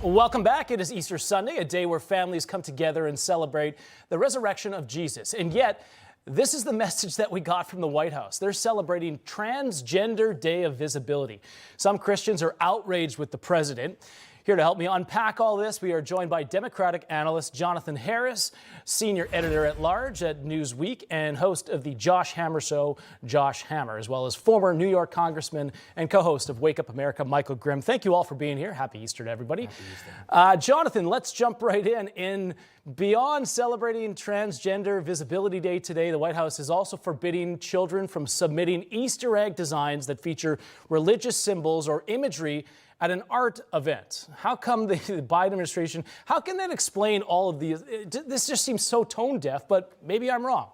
Welcome back. It is Easter Sunday, a day where families come together and celebrate the resurrection of Jesus. And yet, this is the message that we got from the White House. They're celebrating Transgender Day of Visibility. Some Christians are outraged with the president. Here to help me unpack all this, we are joined by Democratic analyst Jonathan Harris, senior editor-at-large at Newsweek and host of the Josh Hammer Show, Josh Hammer, as well as former New York congressman and co-host of Wake Up America, Michael Grimm. Thank you all for being here. Happy Easter to everybody. Jonathan, let's jump right in. Beyond celebrating Transgender Visibility Day today, the White House is also forbidding children from submitting Easter egg designs that feature religious symbols or imagery at an art event. How come the Biden administration, how can that explain all of these? This just seems so tone deaf, but maybe I'm wrong.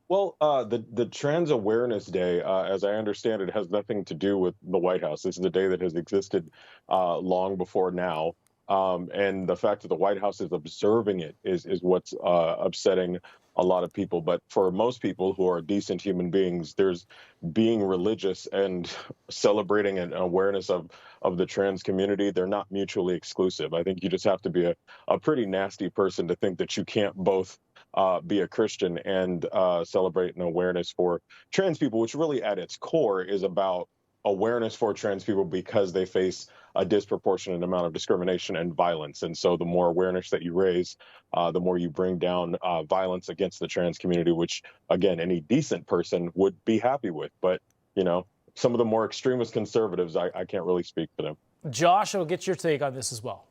Well, the Trans Awareness Day, as I understand it, has nothing to do with the White House. This is a day that has existed long before now. And the fact that the White House is observing it is what's upsetting a lot of people. But for most people who are decent human beings, there's being religious and celebrating an awareness of the trans community. They're not mutually exclusive. I think you just have to be a pretty nasty person to think that you can't both be a Christian and celebrate an awareness for trans people, which really at its core is about awareness for trans people because they face a disproportionate amount of discrimination and violence. And so the more awareness that you raise, the more you bring down violence against the trans community, which, again, any decent person would be happy with. But, you know, some of the more extremist conservatives, I can't really speak for them. Josh, I'll get your take on this as well.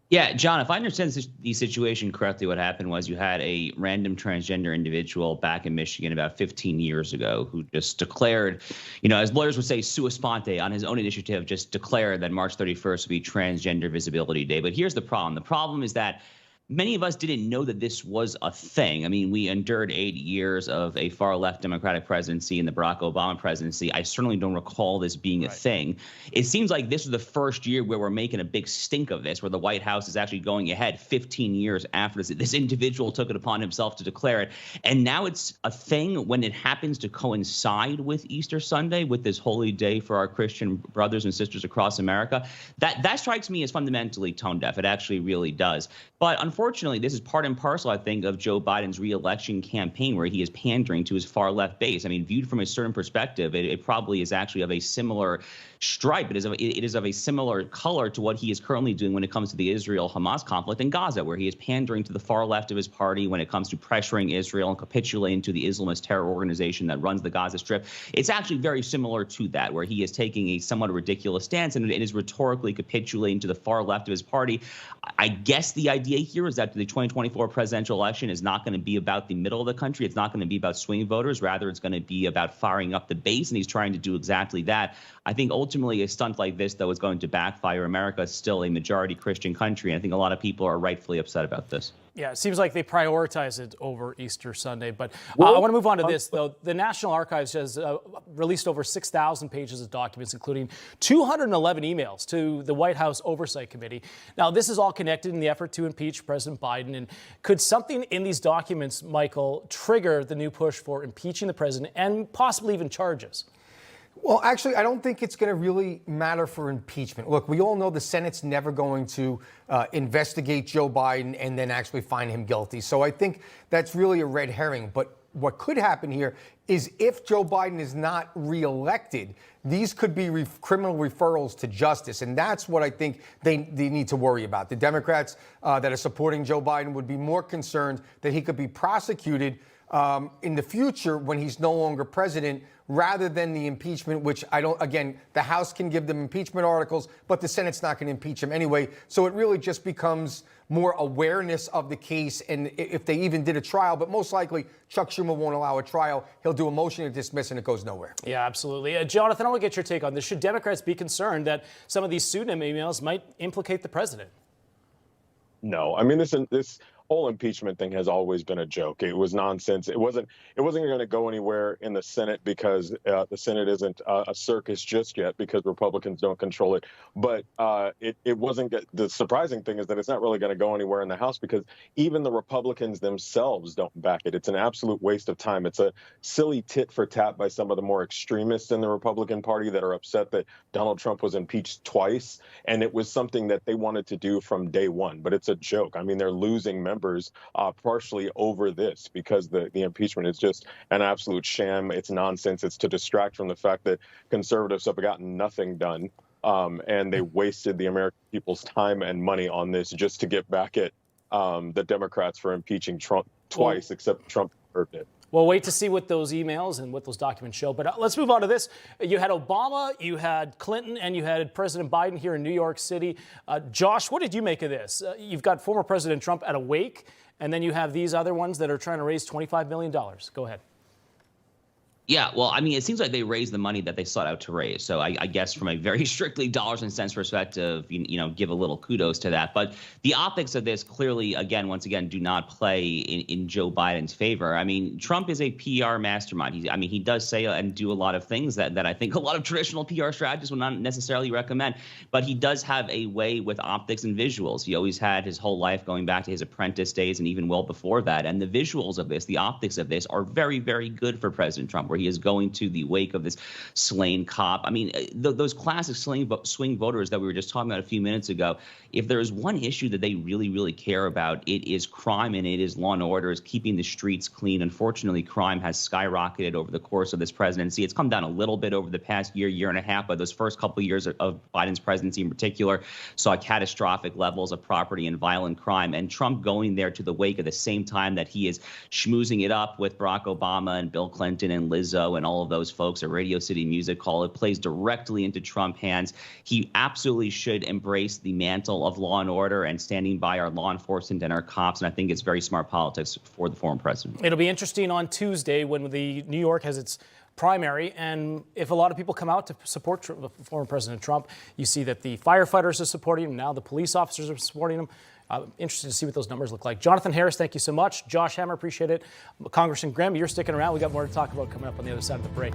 Yeah, John, if I understand the situation correctly, what happened was you had a random transgender individual back in Michigan about 15 years ago who just declared, you know, as lawyers would say, sua sponte, on his own initiative, just declared that March 31st would be Transgender Visibility Day. But here's the problem. The problem is that many of us didn't know that this was a thing. I mean, we endured 8 years of a far-left Democratic presidency and the Barack Obama presidency. I certainly don't recall this being a thing. It seems like this was the first year where we're making a big stink of this, where the White House is actually going ahead 15 years after this individual took it upon himself to declare it. And now it's a thing when it happens to coincide with Easter Sunday, with this holy day for our Christian brothers and sisters across America. That strikes me as fundamentally tone deaf. It actually really does. But unfortunately, this is part and parcel, I think, of Joe Biden's reelection campaign, where he is pandering to his far left base. I mean, viewed from a certain perspective, it probably is actually of a similar stripe. It is of a similar color to what he is currently doing when it comes to the Israel-Hamas conflict in Gaza, where he is pandering to the far left of his party when it comes to pressuring Israel and capitulating to the Islamist terror organization that runs the Gaza Strip. It's actually very similar to that, where he is taking a somewhat ridiculous stance and it is rhetorically capitulating to the far left of his party. I guess the idea here is that the 2024 presidential election is not going to be about the middle of the country. It's not going to be about swing voters. Rather, it's going to be about firing up the base, and he's trying to do exactly that. I think ultimately a stunt like this, though, is going to backfire. America is still a majority Christian country, and I think a lot of people are rightfully upset about this. Yeah, it seems like they prioritize it over Easter Sunday. But I want to move on to this, though. The National Archives has released over 6,000 pages of documents, including 211 emails to the White House Oversight Committee. Now, this is all connected in the effort to impeach President Biden. And could something in these documents, Michael, trigger the new push for impeaching the president and possibly even charges? Well, actually, I don't think it's going to really matter for impeachment. Look, we all know the Senate's never going to investigate Joe Biden and then actually find him guilty. So I think that's really a red herring. But what could happen here is if Joe Biden is not reelected, these could be criminal referrals to justice. And that's what I think they need to worry about. The Democrats that are supporting Joe Biden would be more concerned that he could be prosecuted in the future when he's no longer president, rather than the impeachment, which again, the House can give them impeachment articles, but the Senate's not going to impeach him anyway. So it really just becomes more awareness of the case, and if they even did a trial, but most likely Chuck Schumer won't allow a trial. He'll do a motion to dismiss, and it goes nowhere. Yeah, absolutely. Jonathan, I want to get your take on this. Should Democrats be concerned that some of these pseudonym emails might implicate the president? No, I mean, this whole impeachment thing has always been a joke. It was nonsense. It wasn't going to go anywhere in the Senate because the Senate isn't a circus just yet because Republicans don't control it. But it wasn't. The surprising thing is that it's not really going to go anywhere in the House because even the Republicans themselves don't back it. It's an absolute waste of time. It's a silly tit for tat by some of the more extremists in the Republican Party that are upset that Donald Trump was impeached twice, and it was something that they wanted to do from day one. But it's a joke. I mean, they're losing members partially over this because the impeachment is just an absolute sham. It's nonsense. It's to distract from the fact that conservatives have gotten nothing done, and they wasted the American people's time and money on this just to get back at the Democrats for impeaching Trump twice, except Trump deserved it. Well, wait to see what those emails and what those documents show. But let's move on to this. You had Obama, you had Clinton, and you had President Biden here in New York City. Josh, what did you make of this? You've got former President Trump at a wake, and then you have these other ones that are trying to raise $25 million. Go ahead. Yeah, well, I mean, it seems like they raised the money that they sought out to raise. So I guess from a very strictly dollars and cents perspective, give a little kudos to that. But the optics of this clearly, once again, do not play in Joe Biden's favor. I mean, Trump is a PR mastermind. He does say and do a lot of things that I think a lot of traditional PR strategists would not necessarily recommend. But he does have a way with optics and visuals. He always had his whole life going back to his apprentice days and even well before that. And the visuals of this, the optics of this are very, very good for President Trump, where he is going to the wake of this slain cop. I mean, those classic swing voters that we were just talking about a few minutes ago, if there is one issue that they really, really care about, it is crime and it is law and order, is keeping the streets clean. Unfortunately, crime has skyrocketed over the course of this presidency. It's come down a little bit over the past year and a half, but those first couple of years of Biden's presidency in particular saw catastrophic levels of property and violent crime. And Trump going there to the wake at the same time that he is schmoozing it up with Barack Obama and Bill Clinton and Lizzo and all of those folks at Radio City Music Hall, it plays directly into Trump's hands. He absolutely should embrace the mantle of law and order and standing by our law enforcement and our cops. And I think it's very smart politics for the former president. It'll be interesting on Tuesday when the New York has its primary, and if a lot of people come out to support former President Trump, you see that the firefighters are supporting him, now the police officers are supporting him. Interested to see what those numbers look like. Jonathan Harris, thank you so much. Josh Hammer, appreciate it. Congressman Grimm, you're sticking around. We got more to talk about coming up on the other side of the break.